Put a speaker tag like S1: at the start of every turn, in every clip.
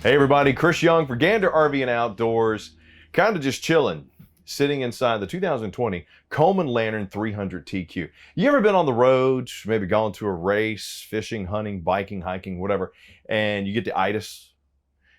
S1: Hey everybody, Chris Young for Gander RV and Outdoors. Kind of just chilling, sitting inside the 2020 Coleman Lantern 300 TQ. You ever been on the road, maybe gone to a race, fishing, hunting, biking, hiking, whatever, and you get the itis?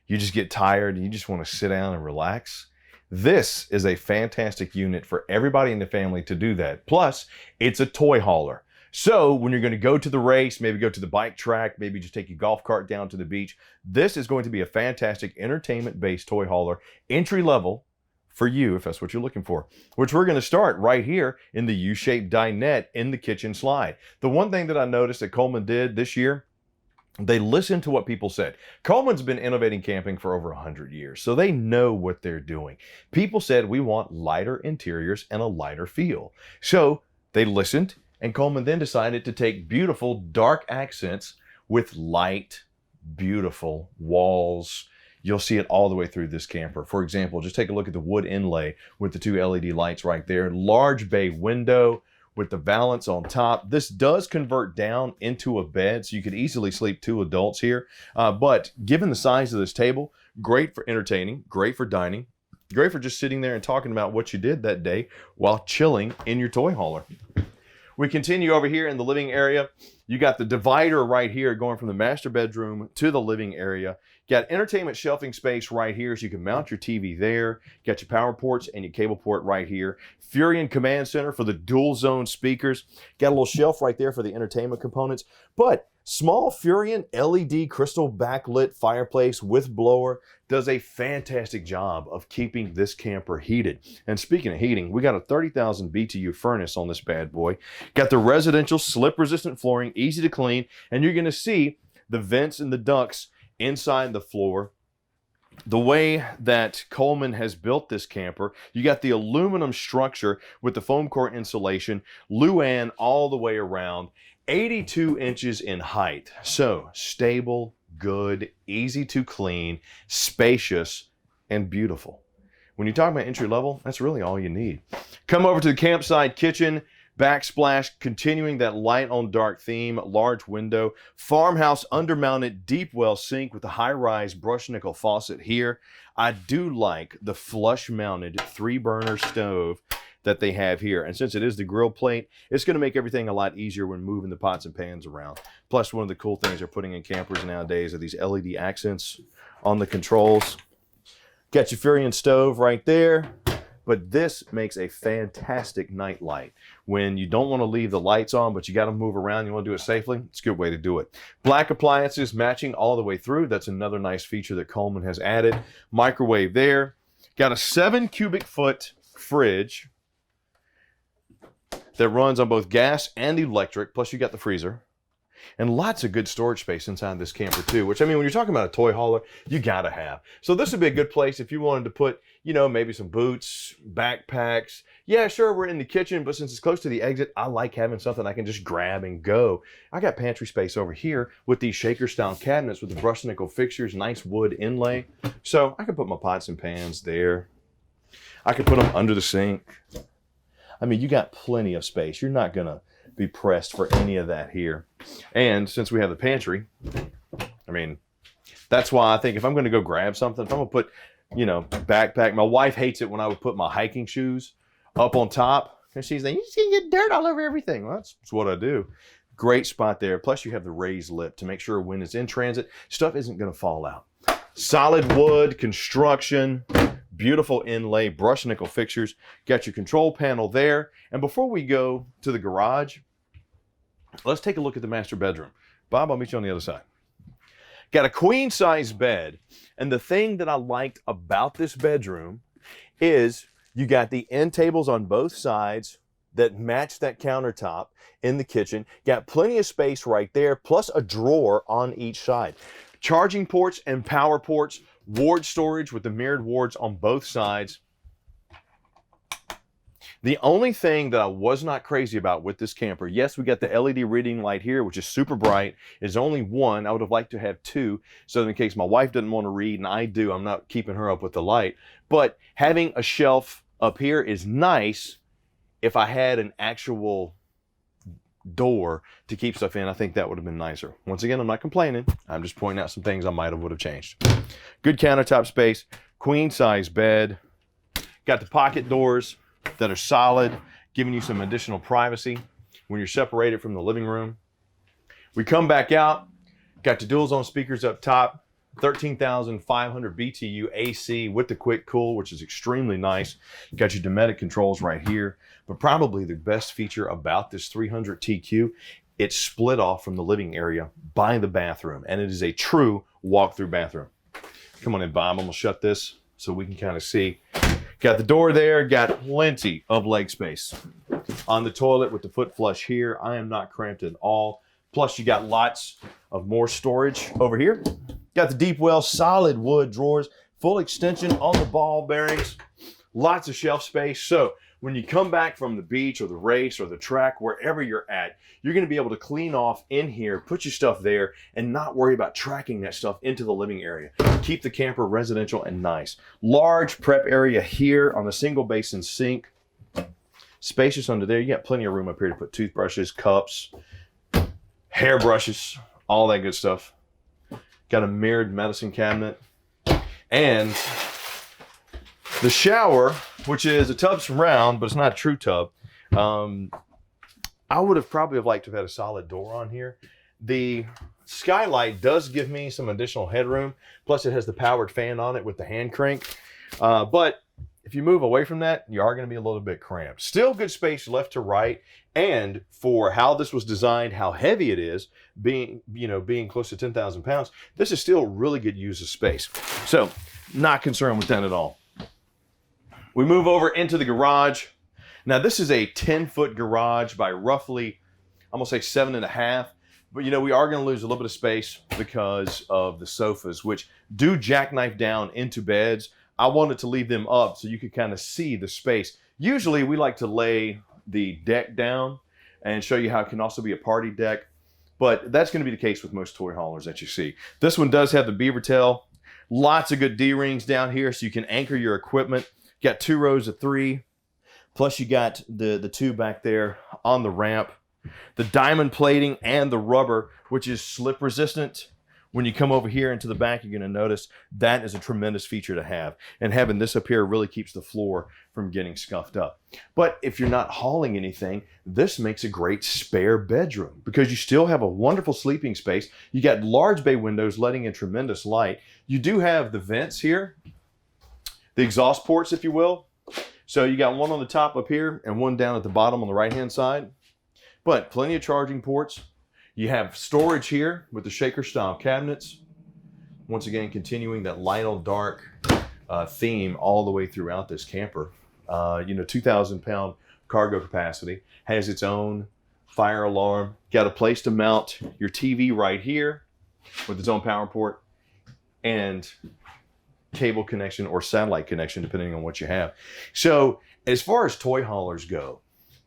S1: You just get tired and you just want to sit down and relax? This is a fantastic unit for everybody in the family to do that. Plus, it's a toy hauler. So when you're going to go to the race, maybe go to the bike track, maybe just take your golf cart down to the beach, this is going to be a fantastic entertainment-based toy hauler, entry level for you, if that's what you're looking for, which we're going to start right here in the U-shaped dinette in the kitchen slide. The one thing that I noticed that Coleman did this year, they listened to what people said. Coleman's been innovating camping for over 100 years, so they know what they're doing. People said we want lighter interiors and a lighter feel. So they listened, and Coleman then decided to take beautiful dark accents with light, beautiful walls. You'll see it all the way through this camper. For example, just take a look at the wood inlay with the two LED lights right there. Large bay window with the valance on top. This does convert down into a bed, so you could easily sleep two adults here. But given the size of this table, great for entertaining, great for dining, great for just sitting there and talking about what you did that day while chilling in your toy hauler. We continue over here in the living area. You got the divider right here going from the master bedroom to the living area. You got entertainment shelving space right here so you can mount your TV there. You got your power ports and your cable port right here. Furion command center for the dual zone speakers. Got a little shelf right there for the entertainment components. But small Furion LED crystal backlit fireplace with blower does a fantastic job of keeping this camper heated. And speaking of heating, we got a 30,000 BTU furnace on this bad boy. Got the residential slip resistant flooring, easy to clean, and you're gonna see the vents and the ducts inside the floor. The way that Coleman has built this camper, you got the aluminum structure with the foam core insulation, Luan all the way around, 82 inches in height. So stable, good, easy to clean, spacious, and beautiful. When you talk about entry level, that's really all you need. Come over to the campsite kitchen, backsplash, continuing that light on dark theme, large window, farmhouse undermounted deep well sink with a high-rise brushed nickel faucet here. I do like the flush mounted 3-burner stove that they have here. And since it is the grill plate, it's going to make everything a lot easier when moving the pots and pans around. Plus, one of the cool things they're putting in campers nowadays are these LED accents on the controls. Got your Furion stove right there. But this makes a fantastic night light. When you don't want to leave the lights on, but you got to move around, you want to do it safely, it's a good way to do it. Black appliances matching all the way through. That's another nice feature that Coleman has added. Microwave there. Got a 7 cubic foot fridge that runs on both gas and electric, plus you got the freezer. And lots of good storage space inside this camper too, which, I mean, when you're talking about a toy hauler, you gotta have. So this would be a good place if you wanted to put, you know, maybe some boots, backpacks. Yeah, sure, we're in the kitchen, but since it's close to the exit, I like having something I can just grab and go. I got pantry space over here with these shaker style cabinets with the brushed nickel fixtures, nice wood inlay. So I can put my pots and pans there. I can put them under the sink. I mean, you got plenty of space. You're not gonna be pressed for any of that here. And since we have the pantry, I mean, that's why I think if I'm going to go grab something, if I'm going to put, you know, backpack, my wife hates it when I would put my hiking shoes up on top, and she's like, you're just going to get dirt all over everything. Well, that's what I do. Great spot there. Plus you have the raised lip to make sure when it's in transit, stuff isn't going to fall out. Solid wood construction, beautiful inlay, brushed nickel fixtures. Got your control panel there. And before we go to the garage, let's take a look at the master bedroom. Bob, I'll meet you on the other side. Got a queen size bed. And the thing that I liked about this bedroom is you got the end tables on both sides that match that countertop in the kitchen. Got plenty of space right there, plus a drawer on each side. Charging ports and power ports, ward storage with the mirrored wards on both sides. The only thing that I was not crazy about with this camper, yes, we got the LED reading light here, which is super bright. It's only one. I would have liked to have two, so in case my wife doesn't want to read and I do, I'm not keeping her up with the light. But having a shelf up here is nice if I had an actual door to keep stuff in, I think that would have been nicer. Once again, I'm not complaining. I'm just pointing out some things I might have would have changed. Good countertop space, queen size bed. Got the pocket doors that are solid, giving you some additional privacy when you're separated from the living room. We come back out, got the dual zone speakers up top, 13,500 BTU AC with the quick cool, which is extremely nice. Got your dinette controls right here. But probably the best feature about this 300 TQ, it's split off from the living area by the bathroom, and it is a true walk-through bathroom. Come on in, Bob. I'm gonna shut this so we can kind of see. Got the door there, got plenty of leg space. On the toilet with the foot flush here, I am not cramped at all. Plus you got lots of more storage over here. Got the deep well, solid wood drawers, full extension on the ball bearings, lots of shelf space. So when you come back from the beach or the race or the track, wherever you're at, you're gonna be able to clean off in here, put your stuff there, and not worry about tracking that stuff into the living area. Keep the camper residential and nice. Large prep area here on the single basin sink. Spacious under there. You got plenty of room up here to put toothbrushes, cups, hairbrushes, all that good stuff. Got a mirrored medicine cabinet. And the shower, which is a tub surround, but it's not a true tub. I would have probably liked to have had a solid door on here. The skylight does give me some additional headroom. Plus it has the powered fan on it with the hand crank. But if you move away from that, you are going to be a little bit cramped. Still good space left to right. And for how this was designed, how heavy it is, being close to 10,000 pounds, this is still really good use of space. So not concerned with that at all. We move over into the garage. Now this is a 10-foot garage by roughly, I'm gonna say 7.5. But we are gonna lose a little bit of space because of the sofas, which do jackknife down into beds. I wanted to leave them up so you could kind of see the space. Usually we like to lay the deck down and show you how it can also be a party deck, but that's gonna be the case with most toy haulers that you see. This one does have the beaver tail, lots of good D-rings down here so you can anchor your equipment. Got 2 rows of 3, plus you got the 2 back there on the ramp. The diamond plating and the rubber, which is slip resistant. When you come over here into the back, you're going to notice that is a tremendous feature to have. And having this up here really keeps the floor from getting scuffed up. But if you're not hauling anything, this makes a great spare bedroom because you still have a wonderful sleeping space. You got large bay windows letting in tremendous light. You do have the vents here, the exhaust ports, if you will. So you got one on the top up here and one down at the bottom on the right-hand side. But plenty of charging ports. You have storage here with the shaker style cabinets. Once again, continuing that light on dark theme all the way throughout this camper. 2,000 pound cargo capacity, has its own fire alarm, got a place to mount your TV right here with its own power port and cable connection or satellite connection, depending on what you have. So as far as toy haulers go,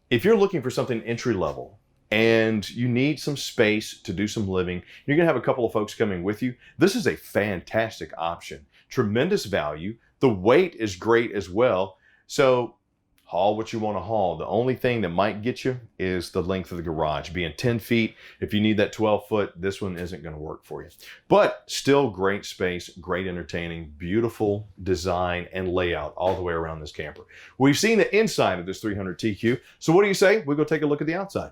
S1: if you're looking for something entry level, and you need some space to do some living, you're gonna have a couple of folks coming with you, this is a fantastic option. Tremendous value. The weight is great as well. So haul what you wanna haul. The only thing that might get you is the length of the garage. Being 10 feet, if you need that 12 foot, this one isn't gonna work for you. But still great space, great entertaining, beautiful design and layout all the way around this camper. We've seen the inside of this 300 TQ. So what do you say? We'll go take a look at the outside.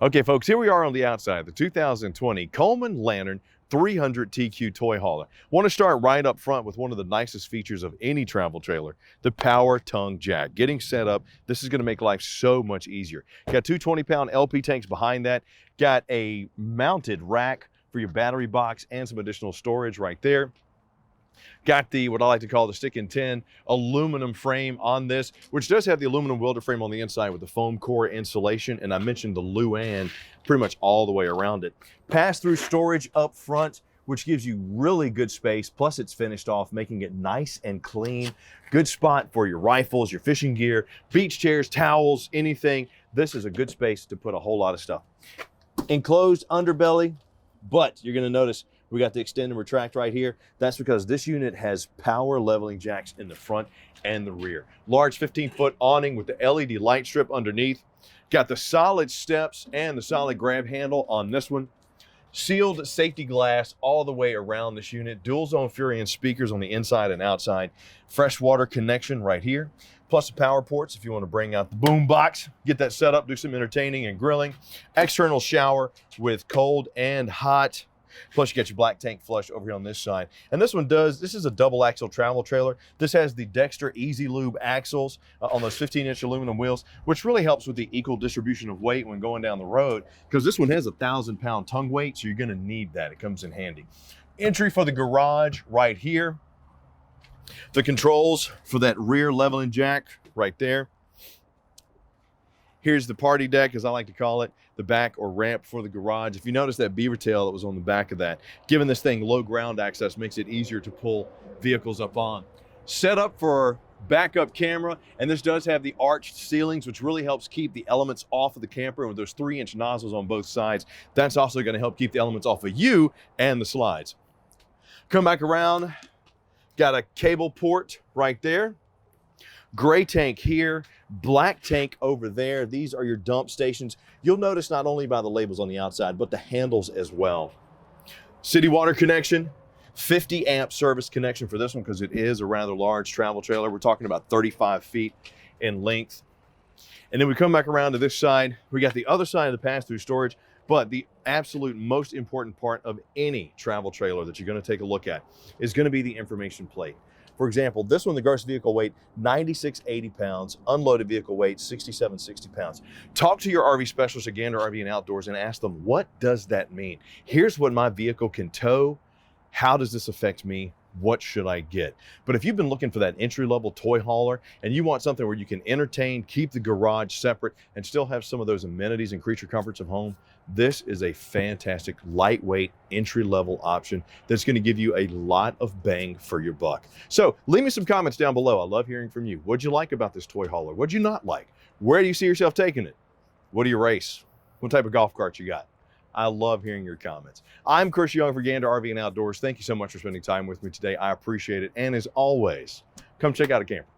S1: Okay, folks, here we are on the outside, the 2020 Coleman Lantern 300 TQ toy hauler. Want to start right up front with one of the nicest features of any travel trailer, the power tongue jack. Getting set up, this is going to make life so much easier. Got 2 20-pound LP tanks behind that. Got a mounted rack for your battery box and some additional storage right there. Got the, what I like to call the stick and tin aluminum frame on this, which does have the aluminum welder frame on the inside with the foam core insulation. And I mentioned the Luan pretty much all the way around it. Pass-through storage up front, which gives you really good space. Plus it's finished off, making it nice and clean. Good spot for your rifles, your fishing gear, beach chairs, towels, anything. This is a good space to put a whole lot of stuff. Enclosed underbelly, but you're gonna notice we got the extend and retract right here. That's because this unit has power leveling jacks in the front and the rear. Large 15-foot awning with the LED light strip underneath. Got the solid steps and the solid grab handle on this one. Sealed safety glass all the way around this unit. Dual zone Furion speakers on the inside and outside. Fresh water connection right here. Plus the power ports if you want to bring out the boom box. Get that set up, do some entertaining and grilling. External shower with cold and hot. Plus you got your black tank flush over here on this side. And this one this is a double axle travel trailer. This has the Dexter Easy Lube axles on those 15-inch aluminum wheels, which really helps with the equal distribution of weight when going down the road, because this one has a 1,000-pound tongue weight, so you're gonna need that. It comes in handy. Entry for the garage right here. The controls for that rear leveling jack right there. Here's the party deck, as I like to call it, the back or ramp for the garage. If you notice that beaver tail that was on the back of that, giving this thing low ground access makes it easier to pull vehicles up on. Set up for backup camera, and this does have the arched ceilings, which really helps keep the elements off of the camper. And with those 3-inch nozzles on both sides, that's also going to help keep the elements off of you and the slides. Come back around, got a cable port right there. Gray tank here, black tank over there. These are your dump stations. You'll notice not only by the labels on the outside, but the handles as well. City water connection, 50 amp service connection for this one because it is a rather large travel trailer. We're talking about 35 feet in length. And then we come back around to this side. We got the other side of the pass-through storage, but the absolute most important part of any travel trailer that you're going to take a look at is going to be the information plate. For example, this one, the gross vehicle weight, 9680 pounds, unloaded vehicle weight, 6760 pounds. Talk to your RV specialist at Gander RV and Outdoors and ask them, what does that mean? Here's what my vehicle can tow. How does this affect me? What should I get? But if you've been looking for that entry-level toy hauler and you want something where you can entertain, keep the garage separate, and still have some of those amenities and creature comforts of home, this is a fantastic, lightweight, entry-level option that's going to give you a lot of bang for your buck. So leave me some comments down below. I love hearing from you. What'd you like about this toy hauler? What'd you not like? Where do you see yourself taking it? What do you race? What type of golf cart you got? I love hearing your comments. I'm Chris Young for Gander RV and Outdoors. Thank you so much for spending time with me today. I appreciate it. And as always, come check out a camper.